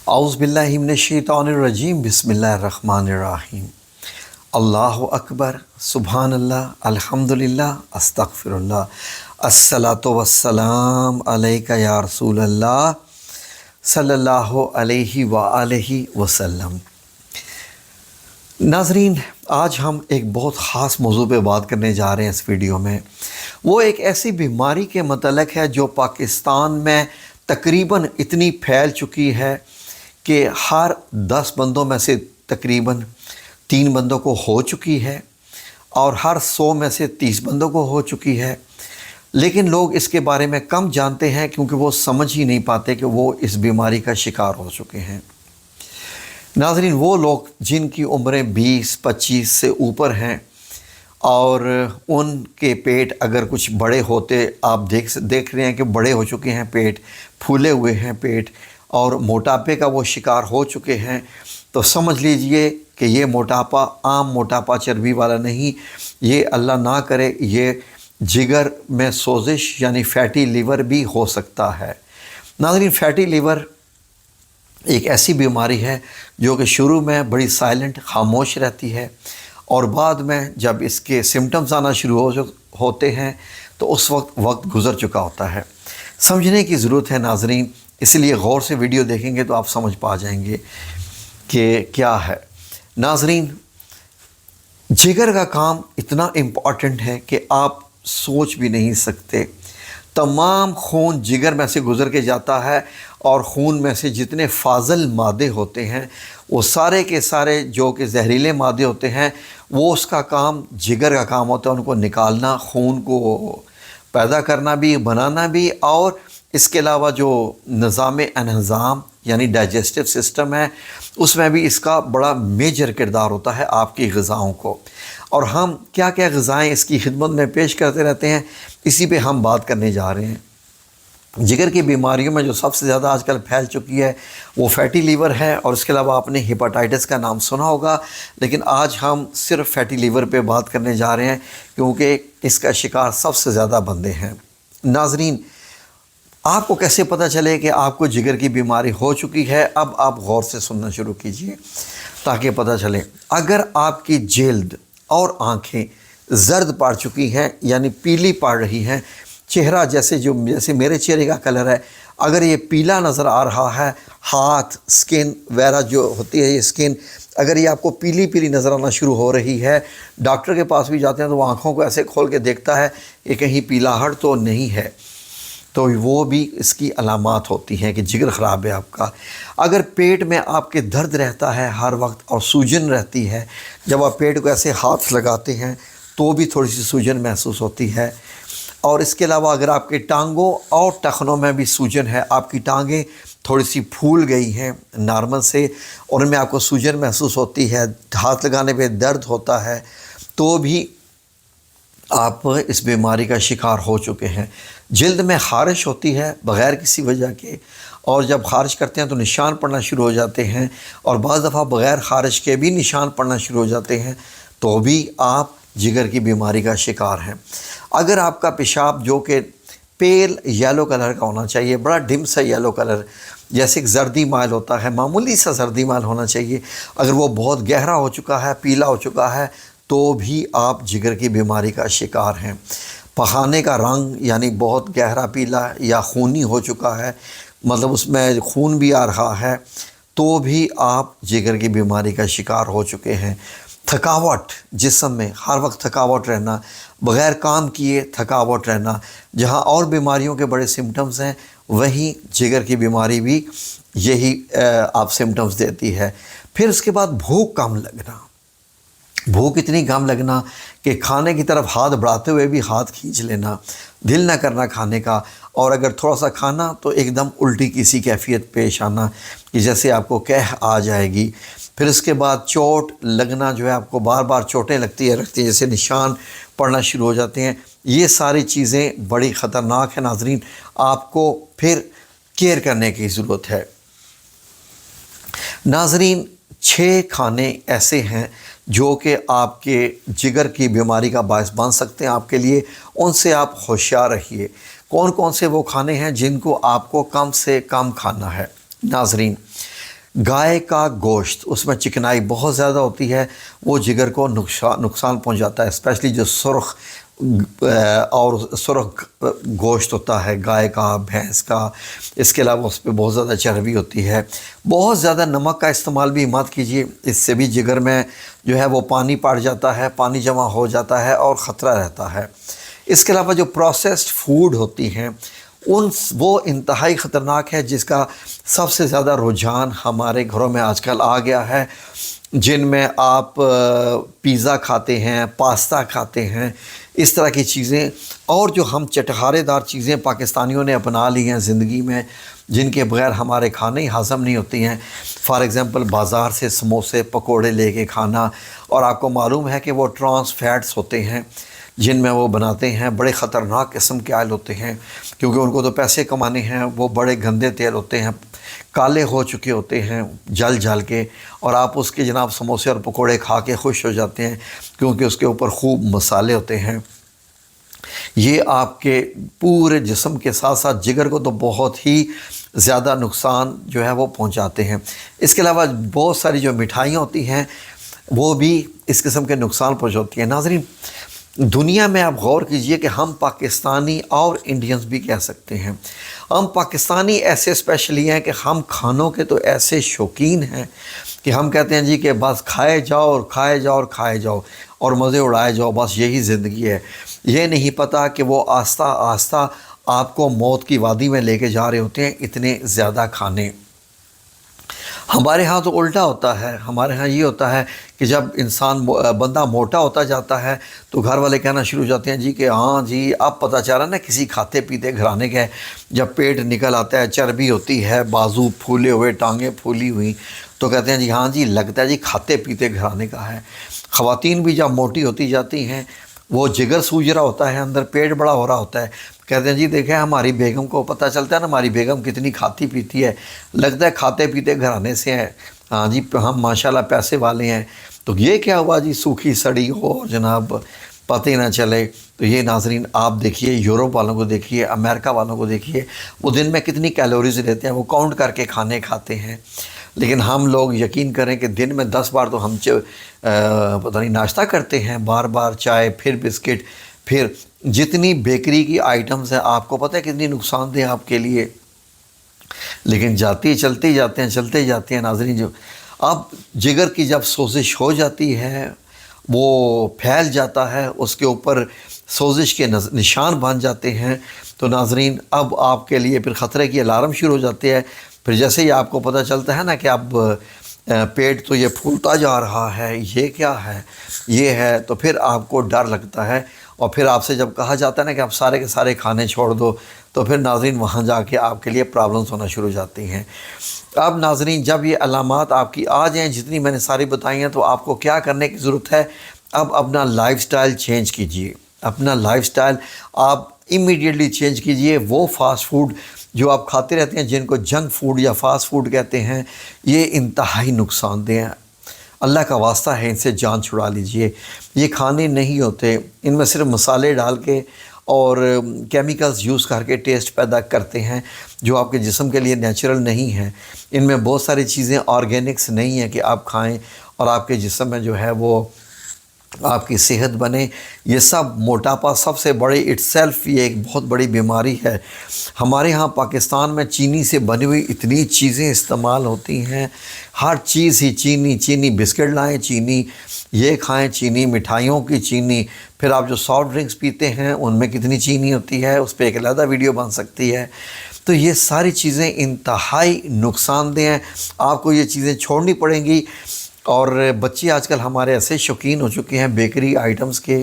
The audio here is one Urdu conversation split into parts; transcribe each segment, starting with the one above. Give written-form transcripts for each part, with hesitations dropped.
اعوذ باللہ من الشیطان الرجیم بسم اللہ الرحمن الرحیم اللہ اکبر سبحان اللہ الحمدللہ استغفر اللہ الصلاۃ والسلام علیک یا رسول اللہ صلی اللہ علیہ وآلہ وسلم۔ ناظرین، آج ہم ایک بہت خاص موضوع پہ بات کرنے جا رہے ہیں اس ویڈیو میں۔ وہ ایک ایسی بیماری کے متعلق ہے جو پاکستان میں تقریباً اتنی پھیل چکی ہے کہ ہر 10 بندوں میں سے تقریباً 3 بندوں کو ہو چکی ہے اور ہر 100 میں سے 30 بندوں کو ہو چکی ہے، لیکن لوگ اس کے بارے میں کم جانتے ہیں کیونکہ وہ سمجھ ہی نہیں پاتے کہ وہ اس بیماری کا شکار ہو چکے ہیں۔ ناظرین، وہ لوگ جن کی عمریں 20-25 سے اوپر ہیں اور ان کے پیٹ اگر کچھ بڑے ہوتے، آپ دیکھ رہے ہیں کہ بڑے ہو چکے ہیں، پیٹ پھولے ہوئے ہیں پیٹ، اور موٹاپے کا وہ شکار ہو چکے ہیں، تو سمجھ لیجئے کہ یہ موٹاپا عام موٹاپا چربی والا نہیں، یہ اللہ نہ کرے یہ جگر میں سوزش یعنی فیٹی لیور بھی ہو سکتا ہے۔ ناظرین، فیٹی لیور ایک ایسی بیماری ہے جو کہ شروع میں بڑی سائلنٹ خاموش رہتی ہے، اور بعد میں جب اس کے سمٹمز آنا شروع ہوتے ہیں تو اس وقت گزر چکا ہوتا ہے۔ سمجھنے کی ضرورت ہے ناظرین، اس لیے غور سے ویڈیو دیکھیں گے تو آپ سمجھ پا جائیں گے کہ کیا ہے۔ ناظرین، جگر کا کام اتنا امپورٹنٹ ہے کہ آپ سوچ بھی نہیں سکتے۔ تمام خون جگر میں سے گزر کے جاتا ہے، اور خون میں سے جتنے فاضل مادے ہوتے ہیں وہ سارے کے سارے جو کہ زہریلے مادے ہوتے ہیں، وہ اس کا کام جگر کا کام ہوتا ہے، ان کو نکالنا، خون کو پیدا کرنا بھی، بنانا بھی، اور اس کے علاوہ جو نظام انہضام یعنی ڈائجسٹو سسٹم ہے اس میں بھی اس کا بڑا میجر کردار ہوتا ہے آپ کی غذاؤں کو۔ اور ہم کیا کیا غذائیں اس کی خدمت میں پیش کرتے رہتے ہیں، اسی پہ ہم بات کرنے جا رہے ہیں۔ جگر کی بیماریوں میں جو سب سے زیادہ آج کل پھیل چکی ہے وہ فیٹی لیور ہے، اور اس کے علاوہ آپ نے ہیپاٹائٹس کا نام سنا ہوگا، لیکن آج ہم صرف فیٹی لیور پہ بات کرنے جا رہے ہیں کیونکہ اس کا شکار سب سے زیادہ بندے ہیں۔ ناظرین، آپ کو کیسے پتہ چلے کہ آپ کو جگر کی بیماری ہو چکی ہے؟ اب آپ غور سے سننا شروع کیجئے تاکہ پتہ چلے۔ اگر آپ کی جلد اور آنکھیں زرد پڑ چکی ہیں یعنی پیلی پڑ رہی ہیں، چہرہ جیسے میرے چہرے کا کلر ہے، اگر یہ پیلا نظر آ رہا ہے، ہاتھ سکن وغیرہ جو ہوتی ہے یہ سکن، اگر یہ آپ کو پیلی پیلی نظر آنا شروع ہو رہی ہے، ڈاکٹر کے پاس بھی جاتے ہیں تو وہ آنکھوں کو ایسے کھول کے دیکھتا ہے کہ کہیں پیلاہٹ تو نہیں ہے، تو وہ بھی اس کی علامات ہوتی ہیں کہ جگر خراب ہے آپ کا۔ اگر پیٹ میں آپ کے درد رہتا ہے ہر وقت اور سوجن رہتی ہے، جب آپ پیٹ کو ایسے ہاتھ لگاتے ہیں تو بھی تھوڑی سی سوجن محسوس ہوتی ہے، اور اس کے علاوہ اگر آپ کے ٹانگوں اور ٹخنوں میں بھی سوجن ہے، آپ کی ٹانگیں تھوڑی سی پھول گئی ہیں نارمل سے، اور ان میں آپ کو سوجن محسوس ہوتی ہے، ہاتھ لگانے پہ درد ہوتا ہے، تو بھی آپ اس بیماری کا شکار ہو چکے ہیں۔ جلد میں خارش ہوتی ہے بغیر کسی وجہ کے، اور جب خارش کرتے ہیں تو نشان پڑنا شروع ہو جاتے ہیں، اور بعض دفعہ بغیر خارش کے بھی نشان پڑنا شروع ہو جاتے ہیں، تو بھی آپ جگر کی بیماری کا شکار ہیں۔ اگر آپ کا پیشاب جو کہ پیل یلو کلر کا ہونا چاہیے، بڑا ڈم سا یلو کلر، جیسے ایک زردی مائل ہوتا ہے، معمولی سا زردی مائل ہونا چاہیے، اگر وہ بہت گہرا ہو چکا ہے، پیلا ہو چکا ہے، تو بھی آپ جگر کی بیماری کا شکار ہیں۔ پخانے کا رنگ یعنی بہت گہرا پیلا یا خونی ہو چکا ہے، مطلب اس میں خون بھی آ رہا ہے، تو بھی آپ جگر کی بیماری کا شکار ہو چکے ہیں۔ تھکاوٹ، جسم میں ہر وقت تھکاوٹ رہنا، بغیر کام کیے تھکاوٹ رہنا، جہاں اور بیماریوں کے بڑے سمٹمز ہیں وہیں جگر کی بیماری بھی یہی آپ سمٹمز دیتی ہے۔ پھر اس کے بعد بھوک کم لگنا، بھوک اتنی کم لگنا کہ کھانے کی طرف ہاتھ بڑھاتے ہوئے بھی ہاتھ کھینچ لینا، دل نہ کرنا کھانے کا، اور اگر تھوڑا سا کھانا تو ایک دم الٹی کی سی کیفیت پیش آنا کہ جیسے آپ کو قحط آ جائے گی۔ پھر اس کے بعد چوٹ لگنا، جو ہے آپ کو بار بار چوٹیں رکھتی ہیں جیسے نشان پڑنا شروع ہو جاتے ہیں، یہ ساری چیزیں بڑی خطرناک ہیں۔ ناظرین، آپ کو پھر کیئر کرنے کی ضرورت ہے۔ ناظرین، 6 کھانے ایسے ہیں جو کہ آپ کے جگر کی بیماری کا باعث بن سکتے ہیں آپ کے لیے، ان سے آپ ہوشیار رہیے۔ کون کون سے وہ کھانے ہیں جن کو آپ کو کم سے کم کھانا ہے؟ ناظرین، گائے کا گوشت، اس میں چکنائی بہت زیادہ ہوتی ہے، وہ جگر کو نقصان پہنچاتا ہے، اسپیشلی جو سرخ اور سرخ گوشت ہوتا ہے گائے کا، بھینس کا۔ اس کے علاوہ اس پہ بہت زیادہ چربی ہوتی ہے۔ بہت زیادہ نمک کا استعمال بھی مت کیجیے، اس سے بھی جگر میں جو ہے وہ پانی پڑ جاتا ہے، پانی جمع ہو جاتا ہے اور خطرہ رہتا ہے۔ اس کے علاوہ جو پروسیسڈ فوڈ ہوتی ہیں وہ انتہائی خطرناک ہے، جس کا سب سے زیادہ رجحان ہمارے گھروں میں آج کل آ گیا ہے، جن میں آپ پیزا کھاتے ہیں، پاستا کھاتے ہیں، اس طرح کی چیزیں، اور جو ہم چٹخارے دار چیزیں پاکستانیوں نے اپنا لی ہیں زندگی میں، جن کے بغیر ہمارے کھانے ہی ہضم نہیں ہوتی ہیں۔ فار ایگزامپل بازار سے سموسے پکوڑے لے کے کھانا، اور آپ کو معلوم ہے کہ وہ ٹرانس فیٹس ہوتے ہیں جن میں وہ بناتے ہیں، بڑے خطرناک قسم کے آئل ہوتے ہیں، کیونکہ ان کو تو پیسے کمانے ہیں۔ وہ بڑے گندے تیل ہوتے ہیں، کالے ہو چکے ہوتے ہیں جل جل کے، اور آپ اس کے جناب سموسے اور پکوڑے کھا کے خوش ہو جاتے ہیں، کیونکہ اس کے اوپر خوب مسالے ہوتے ہیں۔ یہ آپ کے پورے جسم کے ساتھ ساتھ جگر کو تو بہت ہی زیادہ نقصان جو ہے وہ پہنچاتے ہیں۔ اس کے علاوہ بہت ساری جو مٹھائیاں ہوتی ہیں وہ بھی اس قسم کے نقصان پہنچاتی ہیں۔ ناظرین، دنیا میں آپ غور کیجئے کہ ہم پاکستانی اور انڈینز بھی کہہ سکتے ہیں، ہم پاکستانی ایسے اسپیشلی ہیں کہ ہم کھانوں کے تو ایسے شوقین ہیں کہ ہم کہتے ہیں جی کہ بس کھائے جاؤ اور کھائے جاؤ اور کھائے جاؤ اور مزے اڑائے جاؤ، بس یہی زندگی ہے۔ یہ نہیں پتہ کہ وہ آہستہ آہستہ آپ کو موت کی وادی میں لے کے جا رہے ہوتے ہیں، اتنے زیادہ کھانے۔ ہمارے ہاں تو الٹا ہوتا ہے، ہمارے ہاں یہ ہوتا ہے کہ جب بندہ موٹا ہوتا جاتا ہے تو گھر والے کہنا شروع ہو جاتے ہیں جی کہ ہاں جی اب پتہ چل رہا ہے نا کسی کھاتے پیتے گھرانے کا ہے۔ جب پیٹ نکل آتا ہے، چربی ہوتی ہے، بازو پھولے ہوئے، ٹانگیں پھولی ہوئی، تو کہتے ہیں جی ہاں جی لگتا ہے جی کھاتے پیتے گھرانے کا ہے۔ خواتین بھی جب موٹی ہوتی جاتی ہیں، وہ جگر سوج رہا ہوتا ہے، اندر پیٹ بڑا ہو رہا ہوتا ہے، کہتے ہیں جی دیکھیں ہماری بیگم کو پتہ چلتا ہے نا ہماری بیگم کتنی کھاتی پیتی ہے، لگتا ہے کھاتے پیتے گھرانے سے ہیں، ہاں جی ہم ماشاءاللہ پیسے والے ہیں۔ تو یہ کیا ہوا جی سوکھی سڑی ہو جناب پتہ ہی نہ چلے۔ تو یہ ناظرین آپ دیکھیے، یورپ والوں کو دیکھیے، امریکہ والوں کو دیکھیے، وہ دن میں کتنی کیلوریز لیتے ہیں، وہ کاؤنٹ کر کے کھانے کھاتے ہیں۔ لیکن ہم لوگ یقین کریں کہ دن میں 10 بار تو ہم پتہ نہیں ناشتہ کرتے ہیں، بار بار چائے، پھر بسکٹ، پھر جتنی بیکری کی آئٹمز ہیں آپ کو پتہ ہے کتنی نقصان دہ آپ کے لیے، لیکن چلتے جاتے ہیں ناظرین۔ جو اب جگر کی جب سوزش ہو جاتی ہے، وہ پھیل جاتا ہے، اس کے اوپر سوزش کے نشان بن جاتے ہیں، تو ناظرین اب آپ کے لیے پھر خطرے کی الارم شروع ہو جاتے ہیں۔ پھر جیسے ہی آپ کو پتہ چلتا ہے نا کہ اب پیٹ تو یہ پھولتا جا رہا ہے، یہ کیا ہے، یہ ہے، تو پھر آپ کو ڈر لگتا ہے، اور پھر آپ سے جب کہا جاتا ہے نا کہ آپ سارے کے سارے کھانے چھوڑ دو، تو پھر ناظرین وہاں جا کے آپ کے لیے پرابلمز ہونا شروع ہو جاتی ہیں۔ اب ناظرین جب یہ علامات آپ کی آ جائیں، جتنی میں نے ساری بتائی ہیں، تو آپ کو کیا کرنے کی ضرورت ہے؟ اب اپنا لائف سٹائل چینج کیجئے، اپنا لائف سٹائل آپ امیڈیٹلی چینج کیجئے۔ وہ فاسٹ فوڈ جو آپ کھاتے رہتے ہیں، جن کو جنک فوڈ یا فاسٹ فوڈ کہتے ہیں، یہ انتہائی نقصان دہ ہیں۔ اللہ کا واسطہ ہے ان سے جان چھڑا لیجئے۔ یہ کھانے نہیں ہوتے، ان میں صرف مسالے ڈال کے اور کیمیکلز یوز کر کے ٹیسٹ پیدا کرتے ہیں، جو آپ کے جسم کے لیے نیچرل نہیں ہیں۔ ان میں بہت ساری چیزیں آرگینکس نہیں ہیں کہ آپ کھائیں اور آپ کے جسم میں جو ہے وہ آپ کی صحت بنے۔ یہ سب موٹاپا سب سے بڑے اٹسیلف یہ ایک بہت بڑی بیماری ہے۔ ہمارے ہاں پاکستان میں چینی سے بنی ہوئی اتنی چیزیں استعمال ہوتی ہیں، ہر چیز ہی چینی، بسکٹ لائیں چینی، یہ کھائیں چینی، مٹھائیوں کی چینی، پھر آپ جو سافٹ ڈرنکس پیتے ہیں ان میں کتنی چینی ہوتی ہے، اس پہ ایک علیحدہ ویڈیو بن سکتی ہے۔ تو یہ ساری چیزیں انتہائی نقصان دہ ہیں، آپ کو یہ چیزیں چھوڑنی پڑیں گی۔ اور بچے آج کل ہمارے ایسے شوقین ہو چکے ہیں بیکری آئٹمز کے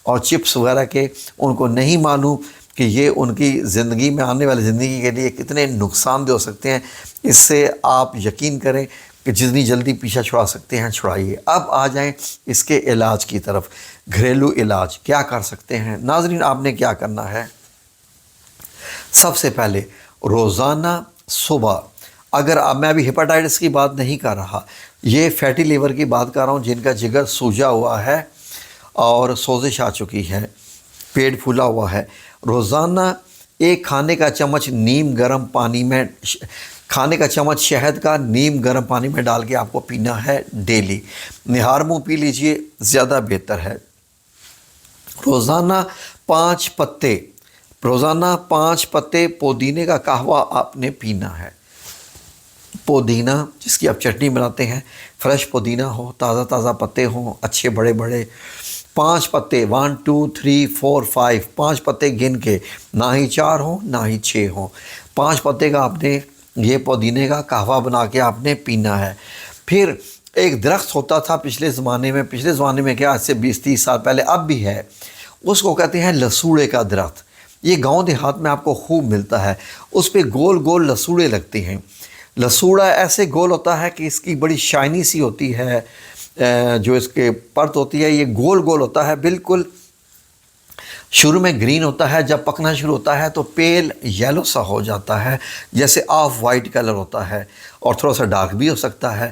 اور چپس وغیرہ کے، ان کو نہیں معلوم کہ یہ ان کی زندگی میں آنے والی زندگی کے لیے کتنے نقصان دہ ہو سکتے ہیں۔ اس سے آپ یقین کریں کہ جتنی جلدی پیچھا چھڑا سکتے ہیں چھڑائیے۔ اب آ جائیں اس کے علاج کی طرف۔ گھریلو علاج کیا کر سکتے ہیں؟ ناظرین آپ نے کیا کرنا ہے؟ سب سے پہلے روزانہ صبح، اگر میں ابھی ہیپاٹائٹس کی بات نہیں کر رہا، یہ فیٹی لیور کی بات کر رہا ہوں، جن کا جگر سوجا ہوا ہے اور سوزش آ چکی ہے، پیٹ پھولا ہوا ہے، روزانہ ایک کھانے کا چمچ نیم گرم پانی میں کھانے کا چمچ شہد کا نیم گرم پانی میں ڈال کے آپ کو پینا ہے ڈیلی۔ نہار منہ پی لیجئے، زیادہ بہتر ہے۔ روزانہ 5 پتے پودینے کا قہوہ آپ نے پینا ہے۔ پودینہ جس کی آپ چٹنی بناتے ہیں، فریش پودینہ ہو، تازہ پتے ہوں، اچھے بڑے بڑے 5 پتے 1 2 3 4 5 5 پتے گن کے، نہ ہی 4 ہوں نہ ہی 6 ہوں، 5 پتے کا آپ نے یہ پودینے کا قہوہ بنا کے آپ نے پینا ہے۔ پھر ایک درخت ہوتا تھا پچھلے زمانے میں کیا، آج سے 20-30 سال پہلے، اب بھی ہے، اس کو کہتے ہیں لسوڑے کا درخت۔ یہ گاؤں دیہات میں آپ کو خوب ملتا ہے۔ اس پہ گول گول لسوڑے لگتے ہیں۔ لسوڑا ایسے گول ہوتا ہے کہ اس کی بڑی شائنی سی ہوتی ہے، جو اس کے پرت ہوتی ہے یہ گول گول ہوتا ہے، بالکل شروع میں گرین ہوتا ہے، جب پکنا شروع ہوتا ہے تو پیل یلو سا ہو جاتا ہے، جیسے آف وائٹ کلر ہوتا ہے، اور تھوڑا سا ڈارک بھی ہو سکتا ہے۔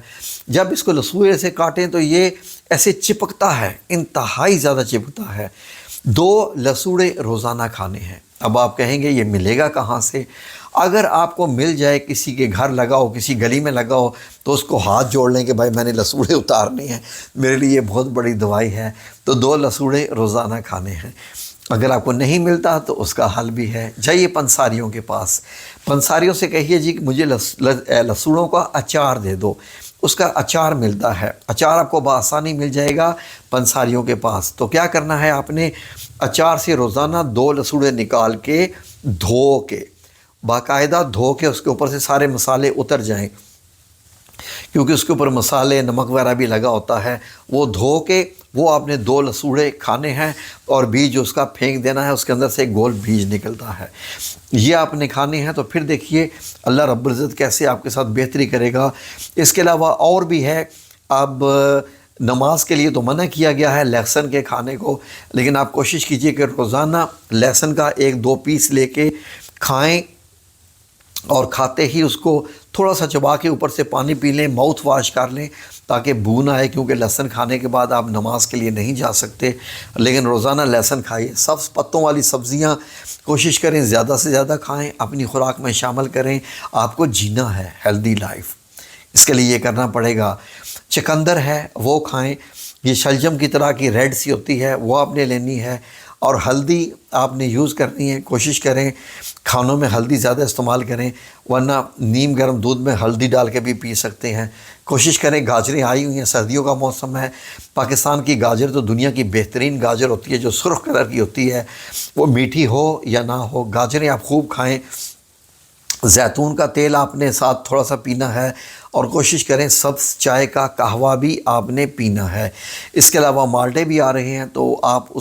جب اس کو لسوڑے سے کاٹیں تو یہ ایسے چپکتا ہے، انتہائی زیادہ چپکتا ہے۔ 2 لسوڑے روزانہ کھانے ہیں۔ اب آپ کہیں گے یہ ملے گا کہاں سے؟ اگر آپ کو مل جائے، کسی کے گھر لگا ہو، کسی گلی میں لگا ہو، تو اس کو ہاتھ جوڑ لیں کہ بھائی میں نے لسوڑے اتارنے ہیں، میرے لیے یہ بہت بڑی دوائی ہے۔ تو 2 لسوڑے روزانہ کھانے ہیں۔ اگر آپ کو نہیں ملتا تو اس کا حل بھی ہے، جائیے پنساریوں کے پاس، پنساریوں سے کہیے جی کہ مجھے لسوڑوں کا اچار دے دو، اس کا اچار ملتا ہے۔ اچار آپ کو بآسانی مل جائے گا پنساریوں کے پاس۔ تو کیا کرنا ہے آپ نے، اچار سے روزانہ 2 لسوڑے نکال کے دھو کے، باقاعدہ دھو کے، اس کے اوپر سے سارے مسالے اتر جائیں، کیونکہ اس کے اوپر مسالے نمک وغیرہ بھی لگا ہوتا ہے، وہ دھو کے وہ آپ نے 2 لسوڑے کھانے ہیں، اور بیج اس کا پھینک دینا ہے، اس کے اندر سے گول بیج نکلتا ہے، یہ آپ نے کھانے ہیں۔ تو پھر دیکھیے اللہ رب العزت کیسے آپ کے ساتھ بہتری کرے گا۔ اس کے علاوہ اور بھی ہے، اب نماز کے لیے تو منع کیا گیا ہے لہسن کے کھانے کو، لیکن آپ کوشش کیجئے کہ روزانہ لہسن کا 1-2 پیس لے کے کھائیں، اور کھاتے ہی اس کو تھوڑا سا چبا کے اوپر سے پانی پی لیں، ماؤتھ واش کر لیں تاکہ بو نہ آئے، کیونکہ لہسن کھانے کے بعد آپ نماز کے لیے نہیں جا سکتے۔ لیکن روزانہ لہسن کھائیے۔ سبز پتوں والی سبزیاں کوشش کریں زیادہ سے زیادہ کھائیں، اپنی خوراک میں شامل کریں۔ آپ کو جینا ہے ہیلدی لائف، اس کے لیے یہ کرنا پڑے گا۔ چقندر ہے وہ کھائیں، یہ شلجم کی طرح کی ریڈ سی ہوتی ہے، وہ آپ نے لینی ہے۔ اور ہلدی آپ نے یوز کرنی ہے، کوشش کریں کھانوں میں ہلدی زیادہ استعمال کریں، ورنہ نیم گرم دودھ میں ہلدی ڈال کے بھی پی سکتے ہیں۔ کوشش کریں، گاجریں آئی ہوئی ہیں، سردیوں کا موسم ہے، پاکستان کی گاجر تو دنیا کی بہترین گاجر ہوتی ہے، جو سرخ کلر کی ہوتی ہے، وہ میٹھی ہو یا نہ ہو، گاجریں آپ خوب کھائیں۔ زیتون کا تیل آپ نے ساتھ تھوڑا سا پینا ہے، اور کوشش کریں سبز چائے کا قہوہ بھی آپ نے پینا ہے۔ اس کے علاوہ مالٹے بھی آ رہے ہیں، تو آپ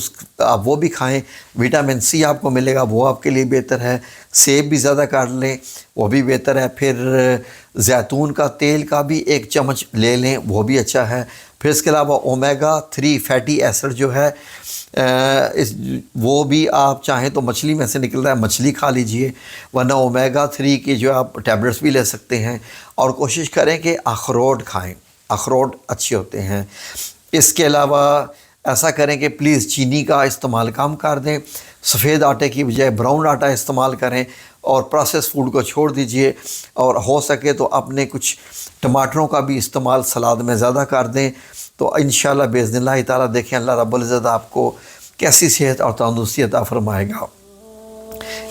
وہ بھی کھائیں، وٹامن سی آپ کو ملے گا، وہ آپ کے لیے بہتر ہے۔ سیب بھی زیادہ کاٹ لیں، وہ بھی بہتر ہے۔ پھر زیتون کا تیل کا بھی 1 چمچ لے لیں، وہ بھی اچھا ہے۔ پھر اس کے علاوہ اومیگا 3 فیٹی ایسڈ جو ہے، وہ بھی آپ چاہیں تو مچھلی میں سے نکلتا ہے، مچھلی کھا لیجئے، ورنہ اومیگا 3 کی جو آپ ٹیبلٹس بھی لے سکتے ہیں۔ اور کوشش کریں کہ اخروٹ کھائیں، اخروٹ اچھے ہوتے ہیں۔ اس کے علاوہ ایسا کریں کہ پلیز چینی کا استعمال کم کر دیں، سفید آٹے کی بجائے براؤن آٹا استعمال کریں، اور پروسیس فوڈ کو چھوڑ دیجئے، اور ہو سکے تو اپنے کچھ ٹماٹروں کا بھی استعمال سلاد میں زیادہ کر دیں، تو انشاءاللہ باذن اللہ تعالیٰ دیکھیں اللہ رب العزت آپ کو کیسی صحت اور تندرستی عطا فرمائے گا۔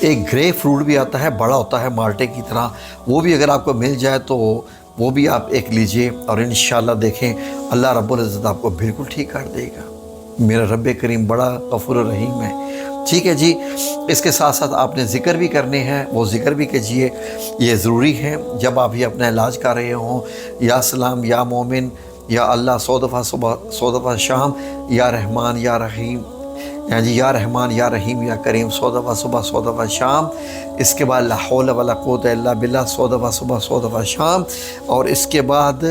ایک گرے فروٹ بھی آتا ہے، بڑا ہوتا ہے مالٹے کی طرح، وہ بھی اگر آپ کو مل جائے تو وہ بھی آپ ایک لیجئے، اور انشاءاللہ دیکھیں اللہ رب العزت آپ کو بالکل ٹھیک کر دے گا۔ میرا رب کریم بڑا غفور الرحیم ہے۔ ٹھیک ہے جی، اس کے ساتھ ساتھ آپ نے ذکر بھی کرنے ہیں، وہ ذکر بھی کیجئے، یہ ضروری ہے جب آپ یہ اپنا علاج کر رہے ہوں۔ یا سلام، یا مومن، یا اللہ 100 دفعہ صبح، 100 دفعہ شام، یا رحمان یا رحیم، یا رحمان یا رحیم یا کریم 100 دفعہ صبح، 100 دفعہ شام۔ اس کے بعد لا حول ولا قوت الا باللہ 100 دفعہ صبح، 100 دفعہ شام۔ اور اس کے بعد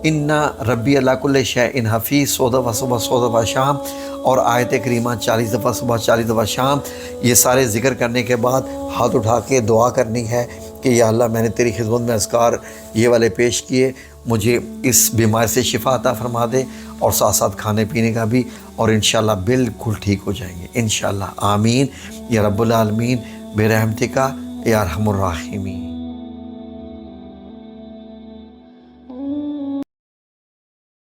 ان ربی علی کل شیء حفیظ 100 دفعہ صبح، 100 دفعہ شام، اور آیت کریمہ 40 دفعہ صبح، 40 دفعہ شام۔ یہ سارے ذکر کرنے کے بعد ہاتھ اٹھا کے دعا کرنی ہے کہ یا اللہ میں نے تیری خدمت میں اذکار یہ والے پیش کیے، مجھے اس بیماری سے شفا عطا فرما دے، اور ساتھ ساتھ کھانے پینے کا بھی، اور انشاءاللہ بالکل ٹھیک ہو جائیں گے انشاءاللہ۔ آمین یا رب العالمین برحمتک یا ارحم الراحمین۔